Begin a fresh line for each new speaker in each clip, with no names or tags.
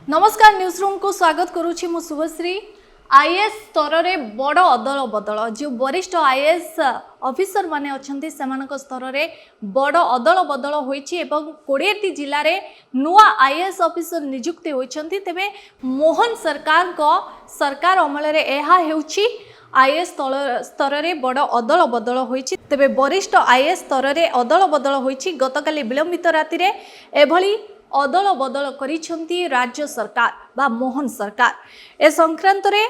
नमस्कार news room को स्वागत करुछि मु शुभश्री। आईएएस स्तर में बड़ अदल बदल जो वरिष्ठ आईएएस ऑफिसर माने अछंती सेमानक स्तर में बड़ अदल बदल होईछि एवं 20टी जिल्ला रे नुआ आईएएस ऑफिसर नियुक्ति होइछंती। तेबे मोहन सरकार अमल रे एहा हेउछि आईएएस स्तर में बड़ अदल बदल होईछि। तेबे वरिष्ठ आईएएस स्तर में अदल बदल होईछि। गतकाली विलंबित राति रे एभली अदल बदल करिछंती राज्य सरकार बा मोहन सरकार। ए संक्रांत रे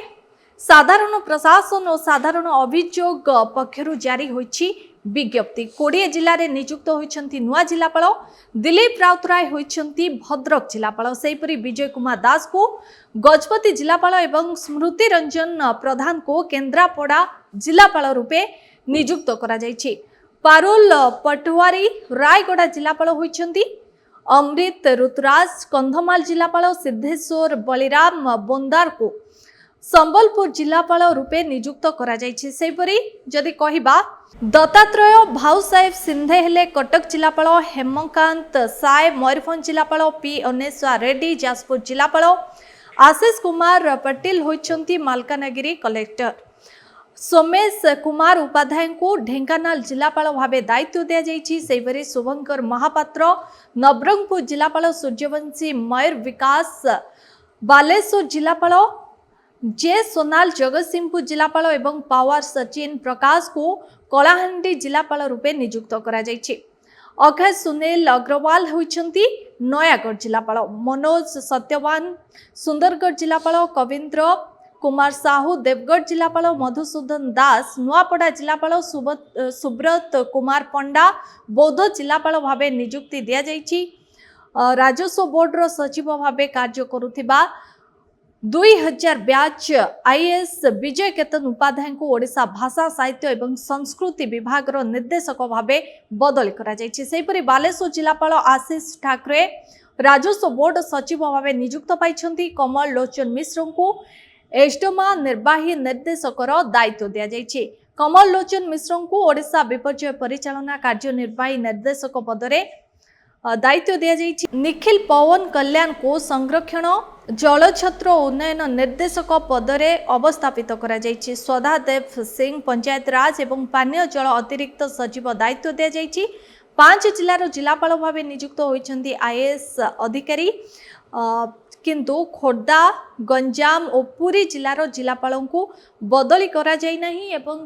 साधारण प्रशासन और साधारण अभियोग पक्षरु जारी होईछि विज्ञप्ति। 20 जिल्ला रे नियुक्त होइछंती नुआ जिलापाल। दिलीप राउतराय होइछंती भद्रक जिलापाल। सेहिपरि विजय कुमार दास को गजपति जिलापाल एवं स्मृति रंजन प्रधान को केन्द्रापड़ा जिलापाल रूपे नियुक्त करा जायछि। पारुल पटवारी रायगड़ा जिलापाल होइछंती। अमृत ऋतुराज कंधमाल जिलापाल सिद्धेश्वर बलिराम बोंदार को संबलपुर जिलापाल रूपे नियुक्त करा जायछि। सेहिपरि जदि कहिबा दत्तात्रेय भाऊ साहेब सिंधे हेले कटक जिलापाल। हेमकांत साय मयूरभंज जिलापाल। पी अनेश्वा रेड्डी जाजपुर जिलापाल। आशीष कुमार पटेल होइछंती मालकानगिरी कलेक्टर। सोमेश कुमार उपाध्याय को ढेंकानाल जिलापाल भावे दायित्व दिया जायछि। सेहिपरि शुभंकर महापात्र नवरंगपुर जिलापाल। सूर्यवंशी मयूर विकास बालेश्वर जिलापाल। जे सोनाल जगतसिंहपुर जिलापाल एवं पावर सचिन प्रकाश को कलाहांडी जिलापाल रूपे नियुक्त करा जायछि। अक्षय सुनील अग्रवाल होइछंती नयागढ़ जिलापाल। मनोज सत्यवान सुंदरगढ़ जिलापाल। कविंद्र कुमार साहू देवगढ़ जिलापाल। मधुसूदन दास नुआपड़ा जिलापाल। सुब्रत कुमार पंडा बौद्ध जिलापाल भावे नियुक्ति दिया जायछि। राजस्व बोर्ड रो सचिव भावे कार्य करुथिबा 2000 बैच आईएएस विजय केतन उपाध्याय को ओडिशा भाषा साहित्य एवं संस्कृति विभाग रो निर्देशक भावे बदली करा जायछि। सेहिपरि बालेश्वर जिलापाल आशीष ठाकरे राजस्व बोर्ड सचिव भावे नियुक्त पाइछंती। कमल लोचन मिश्र को एस्टोमा निर्वाही निर्देशक दायित्व दिया जायछि। कमल लोचन मिश्र को ओडिशा विपर्यय परिचालना कार्यनिर्वाही निर्देशक पदरे दायित्व दिया जायछि। निखिल पवन कल्याण को संरक्षण जलछत्र उन्नयन निर्देशक पदरे अवस्थापित करा जायछि। स्वधादेव सिंह पंचायत राज एवं पानीय जल अतिरिक्त सचिव दायित्व दिया जायछि। 5 जिल्लार जिलापाल भावे नियुक्त होइछंती आईएएस अधिकारी। किंतु खोर्धा गंजाम और पुरी जिलार जिलापाल को बदली करा जाय नाही एवं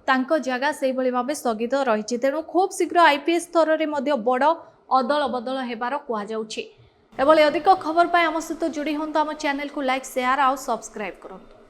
तांको जगह से भली भावे स्थगित रहिछि। तेणु खूब शीघ्र आईपीएस स्तर रे मध्य बड़ अदल बदल हेबार कुआ जाउछि। एभली अधिक खबर पाए आम सहित जोड़ी होंतु। आम चैनल को लाइक शेयर और सब्सक्राइब करंतु।